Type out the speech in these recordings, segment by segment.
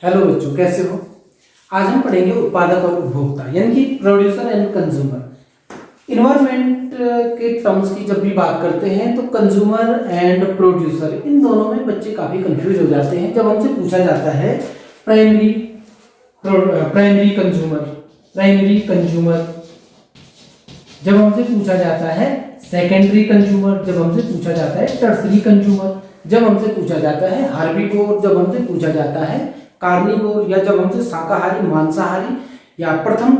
Hello बच्चों, कैसे हो। आज हम पढ़ेंगे उत्पादक और उपभोक्ता यानी कि प्रोड्यूसर एंड कंज्यूमर। इन्वायरमेंट के टर्म्स की जब भी बात करते हैं तो कंज्यूमर एंड प्रोड्यूसर इन दोनों में बच्चे काफ़ी कंफ्यूज हो जाते हैं। जब हमसे पूछा जाता है प्राइमरी कंज्यूमर, जब हमसे पूछा जाता है सेकेंडरी कंज्यूमर, जब हमसे पूछा जाता है टर्सरी कंज्यूमर, जब हमसे पूछा जाता है हर्बीवोर, जब हमसे पूछा जाता है कार्निवोर, या जब हमसे शाकाहारी मांसाहारी या प्रथम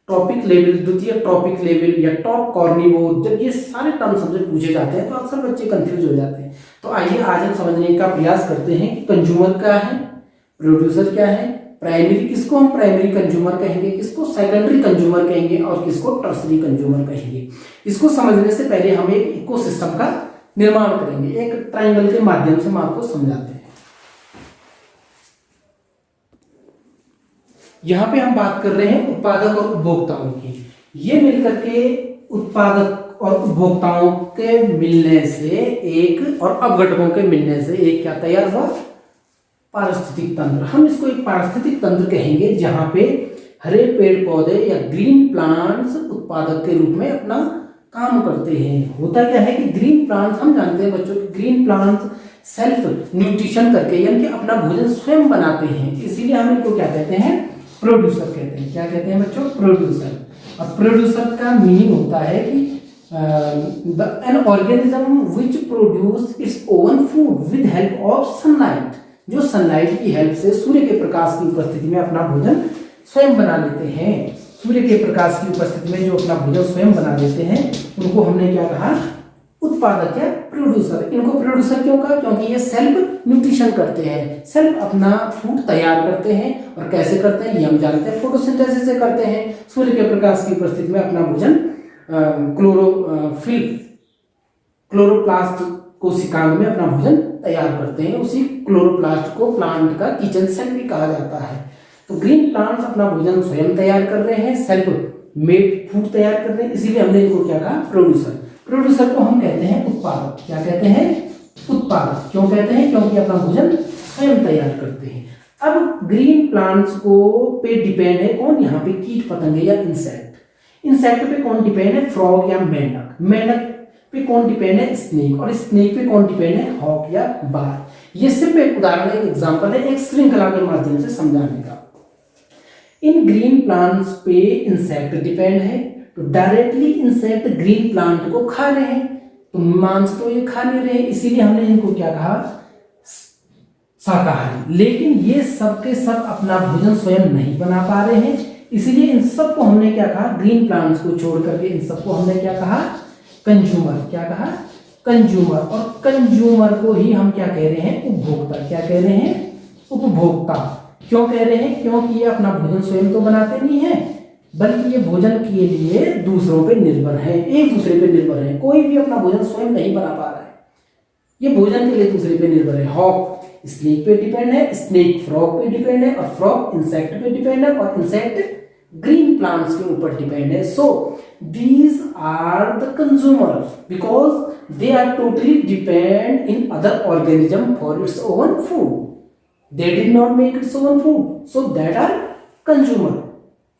टॉपिक लेवल, द्वितीय टॉपिक लेवल या टॉप कार्निवोर, जब ये सारे टर्म्स हमसे पूछे जाते हैं तो अक्सर बच्चे कंफ्यूज हो जाते हैं। तो आइए आज हम समझने का प्रयास करते हैं कि कंज्यूमर क्या है, प्रोड्यूसर क्या है, प्राइमरी किसको हम प्राइमरी कंज्यूमर कहेंगे, किसको सेकेंडरी कंज्यूमर कहेंगे और किसको टर्सरी कंज्यूमर कहेंगे। इसको समझने से पहले हम एक इकोसिस्टम का निर्माण करेंगे। एक ट्रायंगल के माध्यम से हम आपको समझाते हैं। यहाँ पे हम बात कर रहे हैं उत्पादक और उपभोक्ताओं की। ये मिलकर के उत्पादक और उपभोक्ताओं के मिलने से एक और अपघटकों के मिलने से एक क्या तैयार हुआ, पारिस्थितिक तंत्र। हम इसको एक पारिस्थितिक तंत्र कहेंगे जहां पे हरे पेड़ पौधे या ग्रीन प्लांट्स उत्पादक के रूप में अपना काम करते हैं। होता क्या है कि ग्रीन प्लांट्स, हम जानते हैं बच्चों कि ग्रीन प्लांट्स सेल्फ न्यूट्रिशन करके यानी कि अपना भोजन स्वयं बनाते हैं, इसीलिए हम इनको क्या कहते हैं, प्रोड्यूसर कहते हैं। क्या कहते हैं बच्चों, प्रोड्यूसर। और प्रोड्यूसर का मीनिंग होता है कि an organism which produce it's own food with help of sunlight, जो सनलाइट की हेल्प से, सूर्य के प्रकाश की उपस्थिति में अपना भोजन स्वयं बना लेते हैं। सूर्य के प्रकाश की उपस्थिति में जो अपना भोजन स्वयं बना लेते हैं उनको हमने क्या कहा, उत्पादक या प्रोड्यूसर। इनको प्रोड्यूसर क्यों कहा, क्योंकि ये सेल्फ न्यूट्रिशन करते हैं, सेल्फ अपना फूड तैयार करते हैं। और कैसे करते हैं ये हम जानते हैं, फोटोसिंथेसिस से करते हैं। सूर्य के प्रकाश की उपस्थिति में अपना भोजन क्लोरोप्लास्ट कोशिकांग में अपना भोजन तैयार करते हैं। उसी क्लोरोप्लास्ट को प्लांट का किचन सेल भी कहा जाता है। तो ग्रीन प्लांट्स अपना भोजन स्वयं तैयार कर रहे हैं, सेल्फ मेड फूड तैयार कर रहे हैं, इसीलिए हमने इनको क्या कहा, प्रोड्यूसर। प्रोड्यूसर को हम कहते हैं उत्पादक। क्या कहते हैं, उत्पादक। क्यों कहते हैं, क्योंकि अपना भोजन स्वयं तैयार करते हैं। अब ग्रीन प्लांट्स को पे डिपेंड है कौन, यहाँ पे कीट पतंगे या इंसेक्ट। इंसेक्ट पे कौन डिपेंड है, फ्रॉग या मेंढक। मेंढक पे कौन डिपेंड है, स्नेक। और स्नेक पे कौन डिपेंड है, हॉक या बार। ये सिर्फ एक उदाहरण, एक एग्जांपल है, एक श्रृंखला के माध्यम से समझाने का। इन ग्रीन प्लांट्स पे इंसेक्ट डिपेंड है, तो डायरेक्टली इंसेक्ट ग्रीन प्लांट को खा रहे हैं, तो मांस तो ये खा नहीं रहे, इसीलिए हमने इनको क्या कहा, शाकाहारी। लेकिन ये सब के सब अपना भोजन स्वयं नहीं बना पा रहे हैं, इसीलिए इन सबको हमने क्या कहा, ग्रीन प्लांट्स को छोड़ करके इन सबको हमने क्या कहा, कंज्यूमर। क्या कहा, कंज्यूमर। और कंज्यूमर को ही हम क्या कह रहे हैं, उपभोक्ता। क्या कह रहे हैं, उपभोक्ता। क्यों कह रहे हैं, क्योंकि ये अपना भोजन स्वयं तो बनाते नहीं है, बल्कि ये भोजन के लिए दूसरों पे निर्भर है, एक दूसरे पे निर्भर है। कोई भी अपना भोजन स्वयं नहीं बना पा रहा है, ये भोजन के लिए दूसरे पे निर्भर है। हॉक स्नेक पे डिपेंड है, स्नेक फ्रॉग पे डिपेंड है, और फ्रॉग इंसेक्ट पे डिपेंड है, और इंसेक्ट ग्रीन प्लांट्स के ऊपर डिपेंड है। So these are the consumer because they are totally depend in other organism for its own food. They did not make its own food, so that are consumer।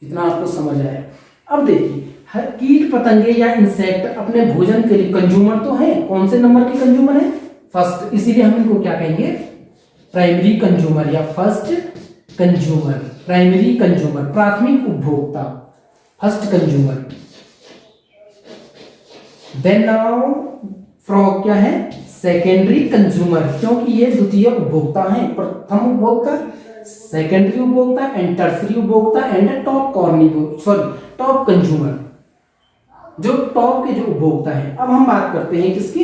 इतना आपको समझ आया। अब देखिए, हर कीट पतंगे या इंसेक्ट अपने भोजन के लिए कंज्यूमर तो है। कौन से नंबर के कंज्यूमर है, फर्स्ट, इसीलिए हम इनको क्या कहेंगे, प्राइमरी कंज्यूमर या फर्स्ट कंज्यूमर। प्राइमरी कंज्यूमर, प्राथमिक उपभोक्ता, first consumer. Then now frog क्या है, सेकेंडरी कंज्यूमर, क्योंकि ये द्वितीय उपभोक्ता हैं। प्रथम उपभोक्ता, सेकेंडरी उपभोक्ता एंड टर्सरी उपभोक्ता एंड टॉप कंज्यूमर, जो टॉप के जो उपभोक्ता हैं। अब हम बात करते हैं किसकी,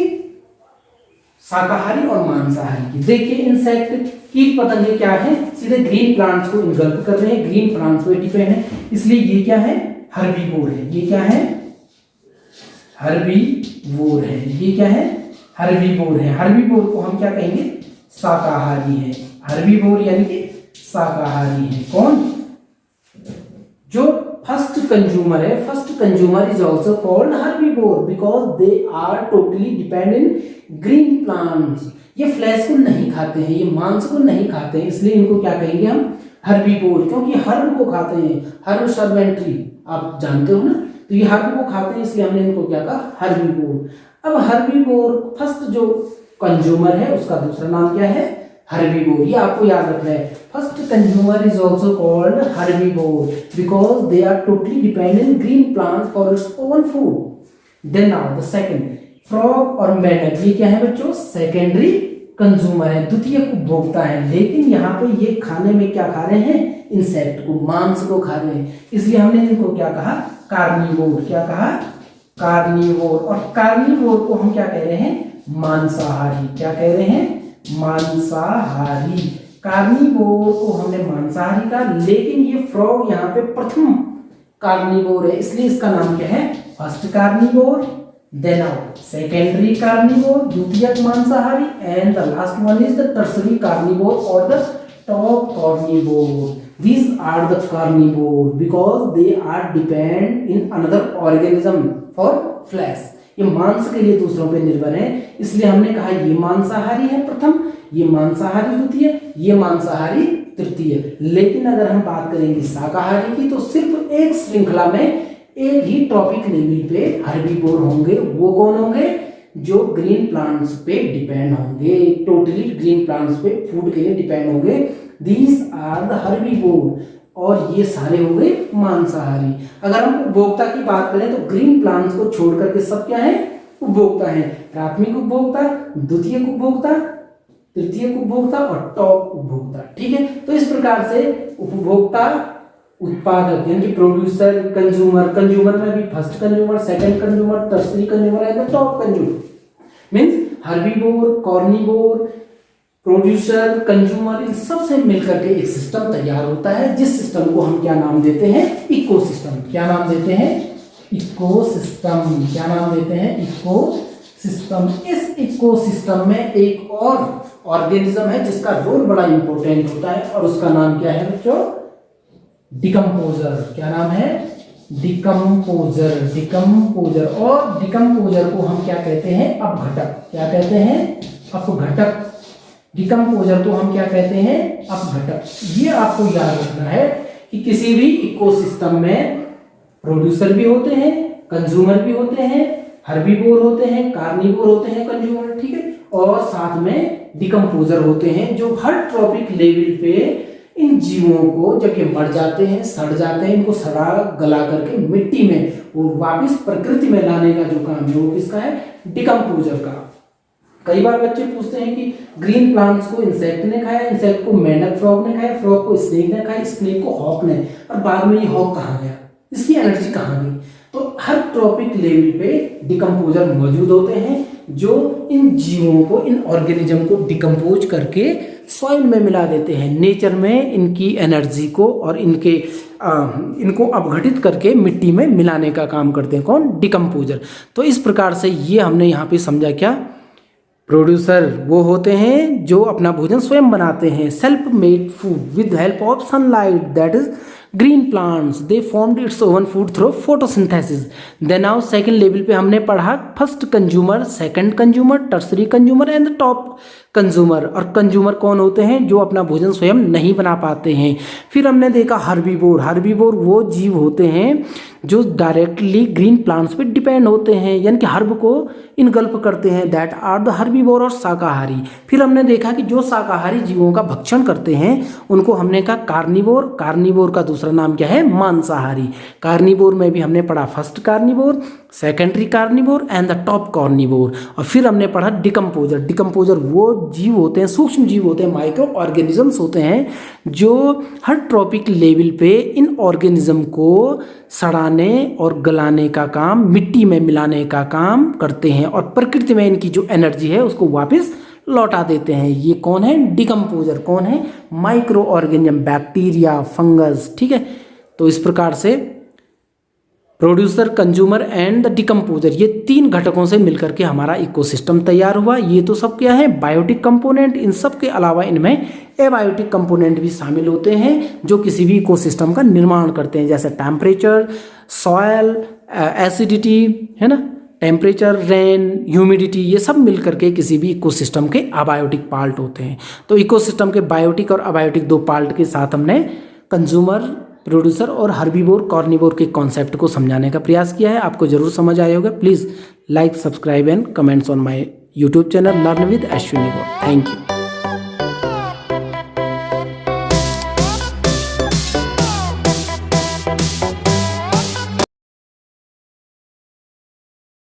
शाकाहारी और मांसाहारी की। देखिए इंसेक्ट, कीट पतंगे क्या है, सीधे ग्रीन प्लांट्स को इन्गल्फ कर रहे हैं, ग्रीन प्लांट्स पे डिपेंड है, इसलिए ये क्या है, हर्बीवोर है। ये क्या है, हर्बीवोर है। ये क्या है, हर्बीवोर है। हर्बीवोर को हम क्या कहेंगे, शाकाहारी है। हर्बीवोर यानी कि शाकाहारी है। कौन, जो फर्स्ट कंज्यूमर है, first consumer is also called herbivore because they are totally depend in green plants. ये फ्लैश को नहीं खाते हैं, ये मांस को नहीं खाते हैं, इसलिए इनको क्या कहेंगे हम? हर्बीवोर, क्योंकि हर्ब को खाते हैं, हर्ब सर्वेंट्री आप जानते हो ना, तो ये हर्ब को खाते हैं, इसलिए हमने इनको क्या कहा? हर्बीवोर। अब हर्बीवोर फर्स्ट जो कंज्यूमर है उसका दूसरा नाम क्या है? हर्बीवोर। ये आपको याद रखना है। First consumer is also called herbivore because they are totally dependent green plant for its own food. Then now the second, frog और मेंढक, ये क्या है बच्चों? सेकेंडरी कंज्यूमर है, द्वितीयक उपभोक्ता है। लेकिन यहाँ पे ये खाने में क्या खा रहे हैं? इंसेक्ट को, मांस को खा रहे हैं, इसलिए हमने इनको क्या कहा? कार्निवोर। क्या कहा? कार्निवोर। और कार्निवोर को हम क्या कह रहे हैं? मांसाहारी। क्या कह रहे हैं? मांसाहारी। कार्निवोर को हमने मांसाहारी कहा, लेकिन ये फ्रॉग यहाँ पे प्रथम कार्निवोर है, इसलिए इसका नाम क्या है? First carnivore. Then secondary carnivore, द्वितीयक मांसाहारी, and the last one is the tertiary carnivore और the top carnivore. These are the carnivore because they are depend in another organism for flesh. ये मांस के लिए दूसरों पे निर्भर है, इसलिए हमने कहा ये मांसाहारी है प्रथम, ये मांसाहारी द्वितीय, ये मांसाहारी तृतीय. लेकिन अगर हम बात करेंगे शाकाहारी की तो सिर्फ एक श्रृंखला में एक ही ट्रॉपिक लेवल पे हर्बीवोर होंगे. वो कौन होंगे? जो ग्रीन प्लांट्स पे डिपेंड होंगे, टोटली ग्रीन प्लांट्स पे फूड के लिए डिपेंड होंगे. These are the herbivore. और ये सारे हो गए मांसाहारी. अगर हम उपभोक्ता की बात करें तो ग्रीन प्लांट्स को छोड़ करके सब क्या है? उपभोक्ता है. प्राथमिक उपभोक्ता, द्वितीयक उपभोक्ता, तृतीयक उपभोक्ता और टॉप उपभोक्ता. ठीक है, तो इस प्रकार से उपभोक्ता, उत्पादक यानी कि प्रोड्यूसर, कंज्यूमर, कंज्यूमर में भी first consumer, second consumer, tertiary consumer and the top consumer. Means herbivore, carnivore, producer, consumer, इन सब से मिलकर के एक सिस्टम तैयार होता है, जिस सिस्टम को हम क्या नाम देते हैं? इकोसिस्टम. क्या नाम देते हैं? इकोसिस्टम. क्या नाम देते हैं? इकोसिस्टम. इस इकोसिस्टम में एक और ऑर्गेनिज्म है जिसका रोल बड़ा इंपॉर्टेंट होता है और उसका नाम क्या है बच्चों? डिकम्पोजर. क्या नाम है? डिकम्पोजर. डिकम्पोजर. और डिकम्पोजर को हम क्या कहते हैं? अपघटक. क्या कहते हैं? अपघटक. डिकम्पोजर को हम क्या कहते हैं? अपघटक. ये आपको याद रखना है कि किसी भी इकोसिस्टम में प्रोड्यूसर भी होते हैं, कंज्यूमर भी होते हैं, हर्बीवोर होते हैं, कार्निवोर होते हैं, कंज्यूमर. ठीक है, और साथ में डिकम्पोजर होते हैं जो हर ट्रॉपिक लेवल पे इन जीवों को जब ये मर जाते हैं, सड़ जाते हैं, इनको सड़ा गला करके मिट्टी में वो वापस प्रकृति में लाने का जो काम है वो किसका है? डिकम्पोजर का. कई बार बच्चे पूछते हैं कि ग्रीन प्लांट्स को इंसेक्ट ने खाया, इंसेक्ट को मेंढक, फ्रॉग ने खाया, फ्रॉग को स्नेक ने खाया, स्नेक को हॉक ने, और बाद में ये हॉक कहाँ गया? इसकी एनर्जी कहाँ गई? तो हर ट्रॉपिक लेवल पे डिकम्पोजर मौजूद होते हैं जो इन जीवों को, इन ऑर्गेनिज्म को डिकम्पोज करके सॉइल में मिला देते हैं. नेचर में इनकी एनर्जी को और इनको अपघटित करके मिट्टी में मिलाने का काम करते हैं. कौन? डिकम्पोजर. तो इस प्रकार से ये हमने यहाँ पे समझा. क्या? प्रोड्यूसर वो होते हैं जो अपना भोजन स्वयं बनाते हैं, self made food with help of sunlight, that is green plants. They formed its own food through photosynthesis. Then now second level पे हमने पढ़ा first consumer, second consumer, tertiary consumer and the top consumer. और consumer कौन होते हैं? जो अपना भोजन स्वयं नहीं बना पाते हैं. फिर हमने देखा हर्बीवोर. हर्बीवोर वो जीव होते हैं जो डायरेक्टली ग्रीन प्लांट्स पे डिपेंड होते हैं, यानी कि हर्ब को इनगल्प करते हैं, दैट आर द हर्बीवोर. और शाकाहारी. फिर हमने देखा कि जो शाकाहारी जीवों का भक्षण करते हैं उनको हमने कहा कार्निवोर. कार्निवोर का दूसरा नाम क्या है? मांसाहारी. कार्निवोर में भी हमने पढ़ा first carnivore, secondary carnivore and the top carnivore. और फिर हमने पढ़ा डिकम्पोजर. डिकम्पोजर वो जीव होते हैं, सूक्ष्म जीव होते हैं, माइक्रो ऑर्गेनिजम्स होते हैं जो हर ट्रॉपिक लेवल पे इन ऑर्गेनिज्म को सड़ाने और गलाने का काम, मिट्टी में मिलाने का काम करते हैं और प्रकृति में इनकी जो एनर्जी है उसको वापस लौटा देते हैं. ये कौन है? डिकम्पोजर. कौन है? Micro organism, bacteria, fungus. ठीक है, तो इस प्रकार से producer, consumer and the decomposer, ये तीन घटकों से मिलकर के हमारा इकोसिस्टम तैयार हुआ. ये तो सब क्या है? Biotic component. इन सब के अलावा इनमें एबायोटिक कंपोनेंट भी शामिल होते हैं जो किसी भी इकोसिस्टम का निर्माण करते हैं, जैसे टेम्परेचर, सॉयल, एसिडिटी, है ना, टेम्परेचर, रेन, ह्यूमिडिटी, ये सब मिल करके किसी भी इकोसिस्टम के अबायोटिक पार्ट होते हैं। तो इकोसिस्टम के बायोटिक और अबायोटिक दो पार्ट के साथ हमने कंज्यूमर, प्रोड्यूसर और हर्बीवोर, कॉर्निवोर के कॉन्सेप्ट को समझाने का प्रयास किया है। आपको जरूर समझ आया होगा। Please like, subscribe and comments on my YouTube channel learn with Ashwini Gaur. Thank you.